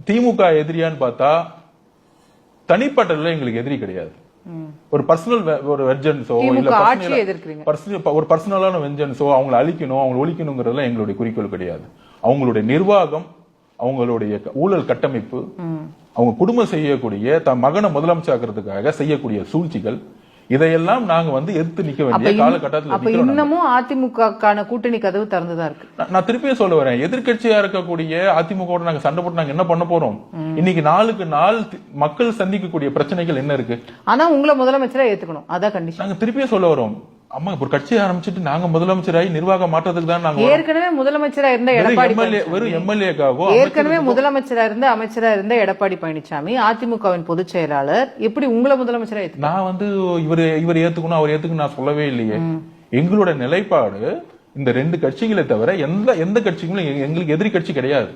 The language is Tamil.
திமுக எதிரியான்னு பார்த்தா தனிப்பட்ட எங்களுக்கு எதிரி கிடையாது. ஒரு பர்சனல் ஒரு வெஞ்சன்ஸோ இல்ல ஒரு பர்சனலான வெஞ்சன்ஸோ அவங்களை அழிக்கணும் அவங்களை ஒழிக்கணுங்கிறதுல எங்களுடைய குறிக்கோள் கிடையாது. அவங்களுடைய நிர்வாகம், அவங்களுடைய ஊழல் கட்டமைப்பு, அவங்க குடும்பம் செய்யக்கூடிய தன் மகனை முதலமைச்சராக்கிறதுக்காக செய்யக்கூடிய சூழ்ச்சிகள், இதையெல்லாம் நாங்க எதிர்த்து நிக்க வேண்டிய காலகட்டத்தில் இன்னமும் அதிமுக கூட்டணி கதவு திறந்துதான் இருக்கு. நான் திருப்பியும் சொல்ல வரேன், எதிர்கட்சியா இருக்கக்கூடிய அதிமுக நாங்க சண்டை போட்டு நாங்க என்ன பண்ண போறோம்? இன்னைக்கு நாளுக்கு நாள் மக்கள் சந்திக்கக்கூடிய பிரச்சனைகள் என்ன இருக்கு? ஆனா உங்களை முதலமைச்சரா ஏத்துக்கணும், அதான் கண்டிஷன். நாங்க திருப்பியும் சொல்ல வரோம், அம்மா ஒரு கட்சி ஆரம்பிச்சுட்டு நாங்க முதலமைச்சராகி நிர்வாக மாற்றத்துக்கு தான் நாங்க ஏற்கனவே முதலமைச்சரா இருந்த எடப்பாடி வெறும் எம்எல்ஏக்காகவோ ஏற்கனவே முதலமைச்சரா இருந்த அமைச்சரா இருந்த எடப்பாடி பழனிசாமி அதிமுகவின் பொதுச் செயலாளர் எப்படி உங்களை முதலமைச்சரா ஏத்து? நான் இவர் ஏத்துக்கணும் அவர் ஏத்துக்கணும் நான் சொல்லவே இல்லையே. எங்களோட நிலைப்பாடு இந்த ரெண்டு கட்சிகளை தவிர எந்த கட்சிகளும் எங்களுக்கு எதிரி கட்சி கிடையாது.